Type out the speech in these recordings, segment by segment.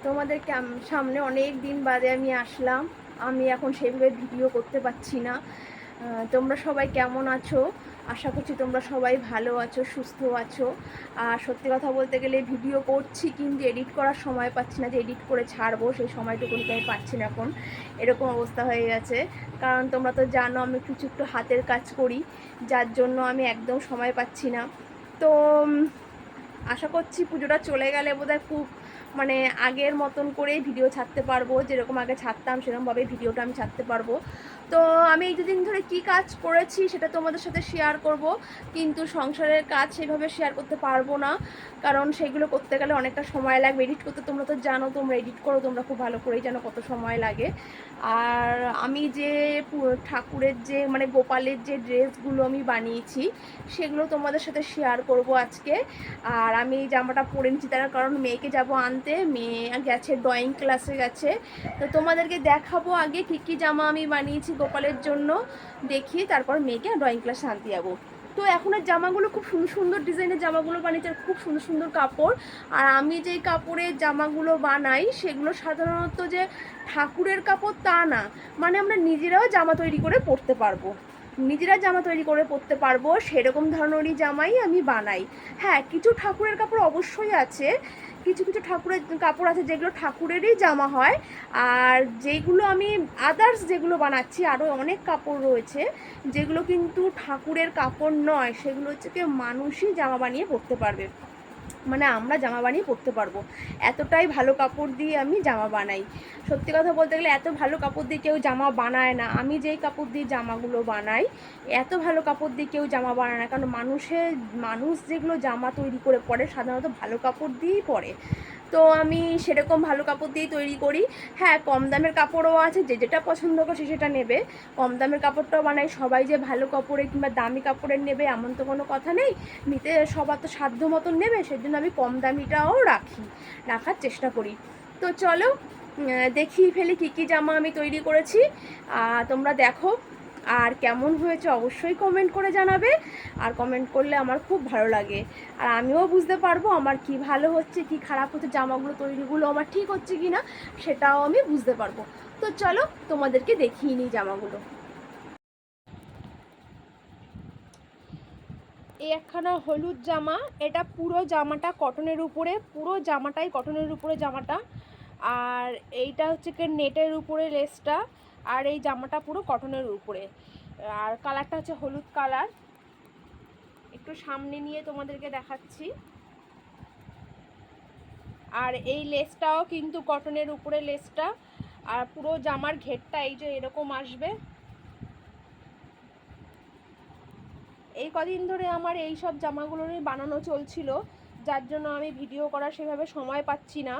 তোমাদের সামনে অনেক দিন বাদে আমি আসলাম। আমি এখন সেইভাবে ভিডিও করতে পারছি না। তোমরা সবাই কেমন আছো? আশা করছি তোমরা সবাই ভালো আছো, সুস্থ আছো। আর সত্যি কথা বলতে গেলে ভিডিও করছি কিন্তু এডিট করার সময় পাচ্ছি না, যে এডিট করে ছাড়বো সেই সময়টুকুনি আমি পাচ্ছি না এখন। এরকম অবস্থা হয়ে গেছে। কারণ তোমরা তো জানো আমি কিছু একটু হাতের কাজ করি, যার জন্য আমি একদম সময় পাচ্ছি না। তো আশা করছি পুজোটা চলে গেলে বোধহয় খুব মানে আগের মতন করেই ভিডিও ছাড়তে পারবো, যেরকম আগে ছাড়তাম সেরকমভাবে ভিডিওটা আমি ছাড়তে পারবো। তো আমি এই দুদিন ধরে কি কাজ করেছি সেটা তোমাদের সাথে শেয়ার করব, কিন্তু সংসারের কাজ সেভাবে শেয়ার করতে পারবো না, কারণ সেগুলো করতে গেলে অনেকটা সময় লাগবে। এডিট করতে তোমরা তো জানো, তোমরা এডিট করো, তোমরা খুব ভালো করেই জানো কত সময় লাগে। আর আমি যে ঠাকুরের যে মানে গোপালের যে ড্রেসগুলো আমি বানিয়েছি সেগুলো তোমাদের সাথে শেয়ার করব আজকে। আর আমি এই জামাটা পরে নিচ্ছি তার কারণ মেয়েকে যাব আনতে, মেয়ে গেছে ড্রয়িং ক্লাসে গেছে। তো তোমাদেরকে দেখাবো আগে কী কী জামা আমি বানিয়েছি গোপালের জন্য, দেখিয়ে তারপর মেয়েকে ড্রয়িং ক্লাসে আনতে যাবো। তো এখনের জামাগুলো খুব সুন্দর সুন্দর ডিজাইনের জামাগুলো বানিয়েছে, খুব সুন্দর সুন্দর কাপড়। আর আমি যেই কাপড়ের জামাগুলো বানাই সেগুলো সাধারণত যে ঠাকুরের কাপড় তা না, মানে আমরা নিজেরাও জামা তৈরি করে পরতে পারবো, নিজেরা জামা তৈরি করে পরতে পারবো সেরকম ধরনেরই জামাই আমি বানাই। হ্যাঁ, কিছু ঠাকুরের কাপড় অবশ্যই আছে, কিছু কিছু ঠাকুরের কাপড় আছে যেগুলো ঠাকুরেরই জামা হয়। আর যেগুলো আমি আদার্স যেগুলো বানাচ্ছি আরও অনেক কাপড় রয়েছে যেগুলো কিন্তু ঠাকুরের কাপড় নয়, সেগুলো হচ্ছে কি মানুষই জামা বানিয়ে পরতে পারবে, মানে আমরা জামা বানিয়ে পরতে পারবো। এতটাই ভালো কাপড় দিয়ে আমি জামা বানাই। সত্যি কথা বলতে গেলে এত ভালো কাপড় দিয়ে কেউ জামা বানায় না, আমি যেই কাপড় দিয়ে জামাগুলো বানাই এত ভালো কাপড় দিয়ে কেউ জামা বানায় না। কারণ মানুষ যেগুলো জামা তৈরি করে পরে সাধারণত ভালো কাপড় দিয়েই পরে। তো আমি সেরকম ভালো কাপড় দিয়েই তৈরি করি। হ্যাঁ, কম দামের কাপড়ও আছে, যে যেটা পছন্দ করছে সেটা নেবে। কম দামের কাপড়টাও বানাই, সবাই যে ভালো কাপড়ে কিংবা দামি কাপড়ের নেবে এমন তো কোনো কথা নেই। নিতে সবার তো সাধ্য মতন নেবে, সেজন্য আমি কম দামিটাও রাখার চেষ্টা করি। তো চলো দেখিয়ে ফেলি কী কী জামা আমি তৈরি করেছি, তোমরা দেখো। আর কেমন হয়েছে অবশ্যই কমেন্ট করে জানাবে, আর কমেন্ট করলে আমার খুব ভালো লাগে। আর আমিও বুঝতে পারবো আমার কি ভালো হচ্ছে কি খারাপ হচ্ছে, জামাগুলো তৈরিগুলো আমার ঠিক হচ্ছে কি না সেটাও আমি বুঝতে পারবো। তো চলো তোমাদেরকে দেখিয়ে নিই জামাগুলো। এই একখানা হলুদ জামা, এটা পুরো জামাটা কটনের উপরে, পুরো জামাটাই কটনের উপরে জামাটা। আর এইটা হচ্ছে কি নেটের উপরে লেসটা, আর এই জামাটা পুরো কটনের উপরে। আর কালারটা হচ্ছে হলুদ কালার। একটু সামনে নিয়ে তোমাদেরকে দেখাচ্ছি। আর এই লেসটাও কিন্তু কটনের উপরে লেসটা। আর পুরো জামার ঘেরটা এই যে এরকম আসবে। এই কদিন ধরে আমার এই সব জামাগুলোরই বানানো চলছিল, যার জন্য আমি ভিডিও করার সেভাবে সময় পাচ্ছি না।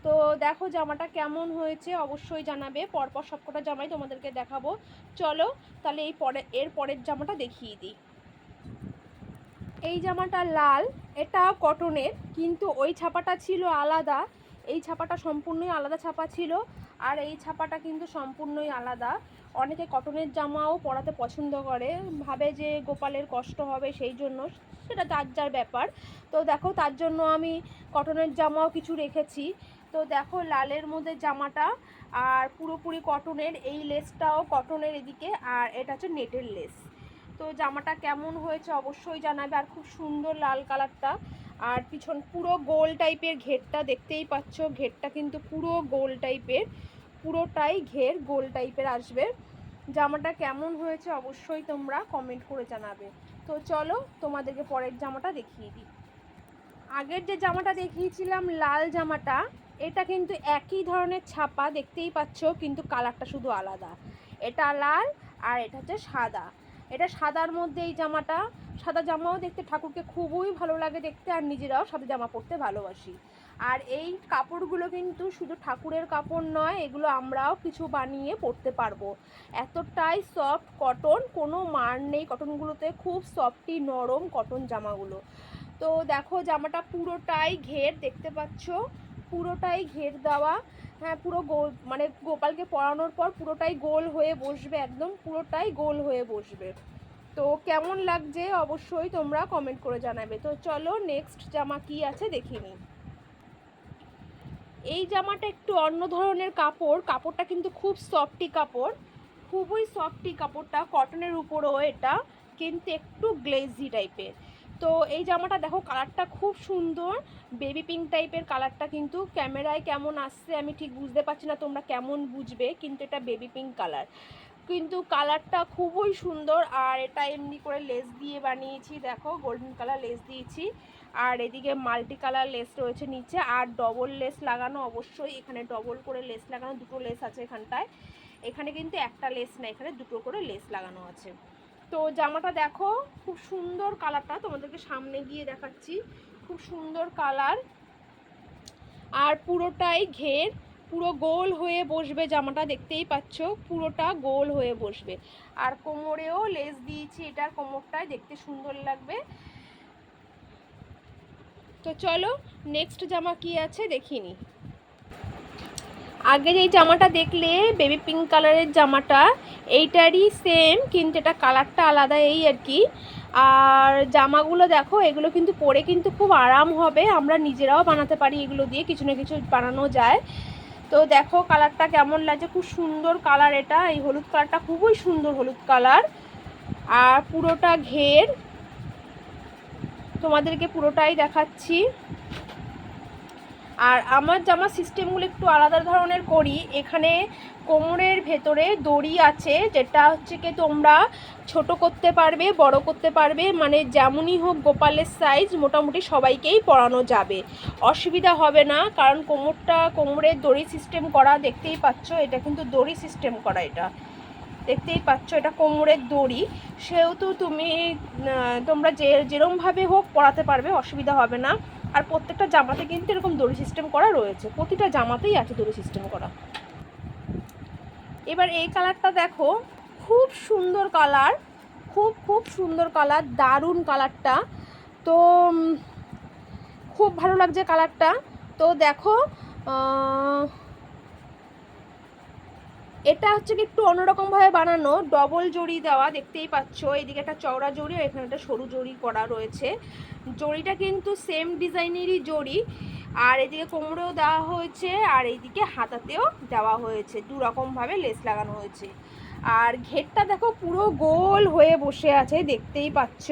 তো দেখো জামাটা কেমন হয়েছে অবশ্যই জানাবে, পরপর সবকটা জামাই তোমাদেরকে দেখাবো। চলো তাহলে এর পরের জামাটা দেখিয়ে দিই। এই জামাটা লাল, এটা কটনের, কিন্তু ওই ছাপাটা ছিল আলাদা, এই ছাপাটা সম্পূর্ণই আলাদা ছাপা ছিল। আর এই ছাপাটা কিন্তু সম্পূর্ণই আলাদা। অনেকে কটনের জামাও পরাতে পছন্দ করে, ভাবে যে গোপালের কষ্ট হবে সেই জন্য, সেটা যার যার ব্যাপার। তো দেখো তার জন্য আমি কটনের জামাও কিছু রেখেছি। তো দেখো লালের মধ্যে জামাটা, আর পুরোপুরি কটনের, এই লেসটাও কটনের এদিকে, আর এটা হচ্ছে নেটের লেস। তো জামাটা কেমন হয়েছে অবশ্যই জানাবে। আর খুব সুন্দর লাল কালারটা। আর পিছন পুরো গোল টাইপের ঘেরটা দেখতেই পাচ্ছ, ঘেরটা কিন্তু পুরো গোল টাইপের, পুরোটাই ঘের গোল টাইপের আসবে। জামাটা কেমন হয়েছে অবশ্যই তোমরা কমেন্ট করে জানাবে। তো চলো তোমাদেরকে পরের জামাটা দেখিয়ে দিই। আগের যে জামাটা দেখিয়েছিলাম লাল জামাটা, এটা কিন্তু একই ধরনের ছাপা দেখতেই পাচ্ছ, কিন্তু কালারটা শুধু আলাদা। এটা লাল আর এটা হচ্ছে সাদা। এটা সাদার মধ্যে এই জামাটা, সাদা জামাও দেখতে ঠাকুরকে খুবই ভালো লাগে দেখতে, আর নিজেরাও সাদা জামা পরতে ভালোবাসি। আর এই কাপড়গুলো কিন্তু শুধু ঠাকুরের কাপড় নয়, এগুলো আমরাও কিছু বানিয়ে পরতে পারবো। এতটাই সফট কটন, কোনো মার নেই কটনগুলোতে, খুব সফটি নরম কটন জামাগুলো। তো দেখো জামাটা পুরোটাই ঘের দেখতে পাচ্ছ, পুরোটাই ঘের দেওয়া। হ্যাঁ, পুরো গোল, মানে গোপালকে পরানোর পর পুরোটাই গোল হয়ে বসবে, একদম পুরোটাই গোল হয়ে বসবে। তো কেমন লাগছে অবশ্যই তোমরা কমেন্ট করে জানাবে। তো চলো নেক্সট জামা কি আছে দেখিনি। এই জামাটা একটু অন্য ধরনের কাপড়, কাপড়টা কিন্তু খুব সফটি কাপড়, খুবই সফটি কাপড়টা, কটনের উপরও এটা, কিন্তু একটু গ্লেজি টাইপের। তো এই জামাটা দেখো কালারটা খুব সুন্দর, বেবি পিঙ্ক টাইপের কালারটা, কিন্তু ক্যামেরায় কেমন আসছে আমি ঠিক বুঝতে পারছি না, তোমরা কেমন বুঝবে, কিন্তু এটা বেবি পিঙ্ক কালার, কিন্তু কালারটা খুবই সুন্দর। আর এটা এমনি করে লেস দিয়ে বানিয়েছি, দেখো গোল্ডেন কালার লেস দিয়েছি, আর এদিকে মাল্টি কালার লেস রয়েছে নিচে, আর ডবল লেস লাগানো, অবশ্যই এখানে ডবল করে লেস লাগানো, দুটো লেস আছে এখানটায়, এখানে কিন্তু একটা লেস না, এখানে দুটো করে লেস লাগানো আছে। তো জামাটা দেখো খুব সুন্দর কালারটা, তোমাদেরকে সামনে গিয়ে দেখাচ্ছি, খুব সুন্দর কালার, আর পুরোটাই ঘের, পুরো গোল হয়ে বসবে জামাটা, দেখতেই পাচ্ছ পুরোটা গোল হয়ে বসবে, আর কোমরেও লেস দিয়েছি, এটার কোমরটায় দেখতে সুন্দর লাগবে। তো চলো নেক্সট জামা কি আছে দেখিনি। আগে যেই জামাটা দেখলে বেবি পিঙ্ক কালারের জামাটা, এইটারই সেম, কিন্তু এটা কালারটা আলাদা, এই আর কি। আর জামাগুলো দেখো, এগুলো কিন্তু পরে কিন্তু খুব আরাম হবে, আমরা নিজেরাও বানাতে পারি এগুলো দিয়ে, কিছু না কিছু বানানো যায়। তো দেখো কালারটা কেমন লাগছে, খুব সুন্দর কালার এটা, এই হলুদ কালারটা খুবই সুন্দর হলুদ কালার, আর পুরোটা ঘের, তোমাদেরকে পুরোটাই দেখাচ্ছি। আর আমার জামা সিস্টেমগুলো একটু আলাদা ধরনের করি, এখানে কোমরের ভেতরে দড়ি আছে, যেটা হচ্ছে কি তোমরা ছোট করতে পারবে, বড় করতে পারবে, মানে যেমনই হোক গোপালের সাইজ মোটামুটি সবাইকেই পরানো যাবে, অসুবিধা হবে না, কারণ কোমরের দড়ি সিস্টেম করা, দেখতেই পাচ্ছ এটা কিন্তু দড়ি সিস্টেম করা, এটা দেখতেই পাচ্ছ এটা কোমরের দড়ি, সেহেতু তোমরা যেরমভাবে হোক পরাতে পারবে, অসুবিধা হবে না। আর প্রত্যেকটা জামাতে কিন্তু এরকম দড়ি সিস্টেম করা রয়েছে, প্রতিটা জামাতেই আছে দড়ি সিস্টেম করা। এবার এই কালারটা দেখো, খুব সুন্দর কালার, খুব সুন্দর কালার, দারুণ কালারটা, তো খুব ভালো লাগছে কালারটা। তো দেখো এটা হচ্ছে কি একটু অন্যরকমভাবে বানানো, ডবল জড়ি দেওয়া, দেখতেই পাচ্ছ এইদিকে একটা চওড়া জড়ি আর এখানে একটা সরু জড়ি করা রয়েছে, জড়িটা কিন্তু সেম ডিজাইনেরই জড়ি, আর এদিকে কোমরেও দেওয়া হয়েছে, আর এইদিকে হাতাতেও দেওয়া হয়েছে, দু রকমভাবে লেস লাগানো হয়েছে। আর ঘেরটা দেখো পুরো গোল হয়ে বসে আছে, দেখতেই পাচ্ছ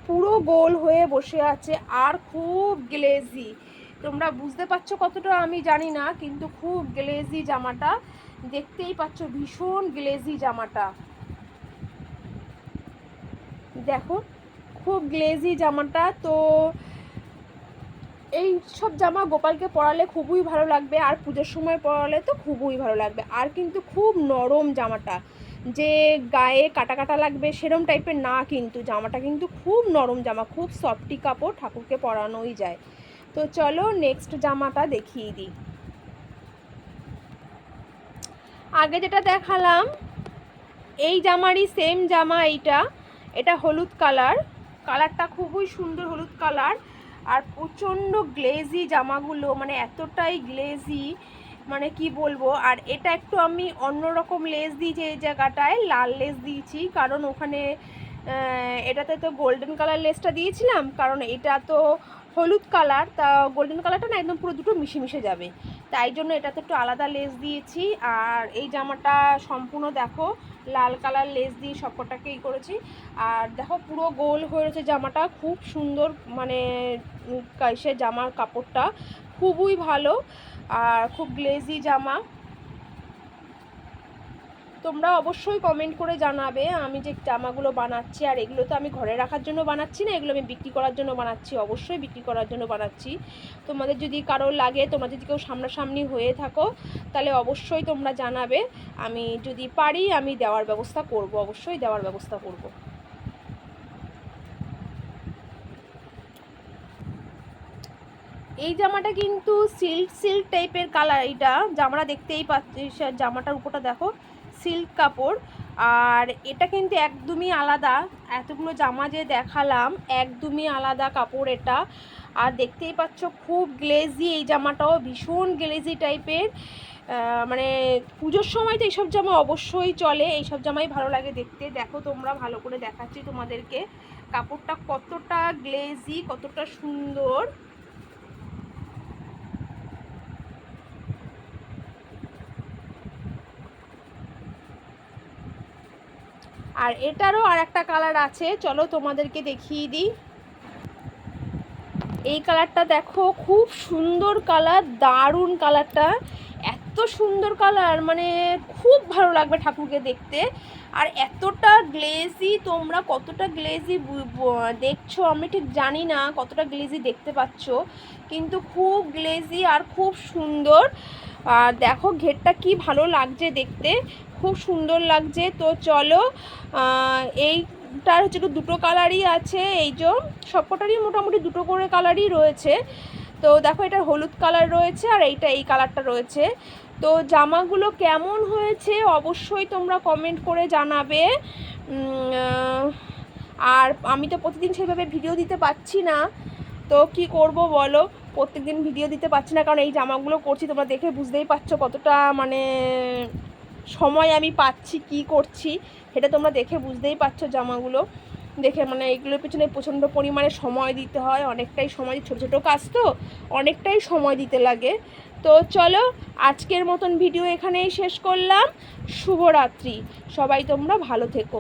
পুরো গোল হয়ে বসে আছে, আর খুব গ্লেজি, তোমরা বুঝতে পারছো কতটা আমি জানি না, কিন্তু খুব গ্লেজি জামাটা, দেখতেই পাচ্ছ ভীষণ গ্লেজি জামাটা, দেখো খুব গ্লেজি জামাটা। তো এই সব জামা গোপালকে পরালে খুবই ভালো লাগবে, আর পুজোর সময় পরালে তো খুবই ভালো লাগবে, আর কিন্তু খুব নরম জামাটা, যে গায়ে কাটা কাটা লাগবে সেরম টাইপের না, কিন্তু জামাটা কিন্তু খুব নরম জামা, খুব সফটি কাপড়, ঠাকুরকে পরানোই যায়। তো চলো নেক্সট জামাটা দেখিয়ে দিই। আগে যেটা দেখালাম এই জামারই সেম জামা, এটা হলুদ কালার, কালারটা খুবই সুন্দর হলুদ কালার, আর প্রচণ্ড গ্লেজি জামাগুলো, মানে এতটাই গ্লেজি, মানে কি বলবো। আর এটা একটু আমি অন্যরকম লেস দিয়েছি, এই জায়গাটায় লাল লেস দিয়েছি, কারণ ওখানে এটাতে তো গোল্ডেন কালার লেসটা দিয়েছিলাম, কারণ এটা তো হলুদ কালার, তা গোল্ডেন কালারটা না একদম পুরো দুটো মিশে মিশে যাবে, তাই জন্য এটাতে একটু আলাদা লেস দিয়েছি। আর এই জামাটা সম্পূর্ণ দেখো লাল কালার লেস দিয়ে সবকটাকেই করেছি, আর দেখো পুরো গোল হয়ে রয়েছে জামাটা, খুব সুন্দর, মানে সে জামার কাপড়টা খুবই ভালো, আর খুব গ্লেজি জামা। তোমরা অবশ্যই কমেন্ট করে জানাবে আমি যে জামাগুলো বানাচ্ছি, আর এগুলো তো আমি ঘরে রাখার জন্য বানাচ্ছি না, এগুলো আমি বিক্রি করার জন্য বানাচ্ছি, অবশ্যই বিক্রি করার জন্য বানাচ্ছি। তোমাদের যদি কারো লাগে, তোমরা যদি কেউ সামনাসামনি হয়ে থাকো, তাহলে অবশ্যই তোমরা জানাবে, আমি যদি পারি আমি দেওয়ার ব্যবস্থা করব, অবশ্যই দেওয়ার ব্যবস্থা করব। এই জামাটা কিন্তু সিল্ক টাইপের কালার, এইটা জামাটা দেখতেই পাচ্ছি, জামাটার উপরটা দেখো সিল্ক কাপড়, আর এটা কিন্তু একদমই আলাদা, এতগুলো জামা যে দেখালাম একদমই আলাদা কাপড় এটা, আর দেখতেই পাচ্ছ খুব গ্লেজি, এই জামাটাও ভীষণ গ্লেজি টাইপের, মানে পুজোর সময় তো এইসব জামা অবশ্যই চলে, এইসব জামাই ভালো লাগে দেখতে। দেখো তোমরা ভালো করে দেখাচ্ছি তোমাদেরকে কাপড়টা কতটা গ্লেজি, কতটা সুন্দর, আর এটারও আর একটা কালার আছে, চলো তোমাদেরকে দেখিয়ে দিই। এই কালারটা দেখো, খুব সুন্দর কালার, দারুণ কালারটা, এত সুন্দর কালার, মানে খুব ভালো লাগবে ঠাকুরকে দেখতে। আর এতটা গ্লেজি, তোমরা কতটা গ্লেজি দেখছো আমি ঠিক জানি না, কতটা গ্লেজি দেখতে পাচ্ছ, কিন্তু খুব গ্লেজি আর খুব সুন্দর। আর দেখো ঘেরটা কি ভালো লাগছে দেখতে, খুব সুন্দর লাগছে। তো চলো, এইটার হচ্ছে দুটো কালারই আছে, এই যে সবকটারই মোটামুটি দুটো করে কালারই রয়েছে। তো দেখো এটা হলুদ কালার রয়েছে আর এইটা এই কালারটা রয়েছে। তো জামাগুলো কেমন হয়েছে অবশ্যই তোমরা কমেন্ট করে জানাবে। আর আমি তো প্রতিদিন সেইভাবে ভিডিও দিতে পারছি না, তো কি করব বলো, প্রত্যেকদিন ভিডিও দিতে পারছি না, কারণ এই জামাগুলো করছি, তোমরা দেখে বুঝতেই পারছো কতটা মানে সময় আমি পাচ্ছি, কি করছি সেটা তোমরা দেখে বুঝতেই পারছো। জামাগুলো দেখে মানে এইগুলোর পিছনে প্রচণ্ড পরিমাণে সময় দিতে হয়, অনেকটাই সময়, ছোটো ছোটো কাজ তো অনেকটাই সময় দিতে লাগে। তো চলো আজকের মতন ভিডিও এখানেই শেষ করলাম। শুভরাত্রি, সবাই তোমরা ভালো থেকো।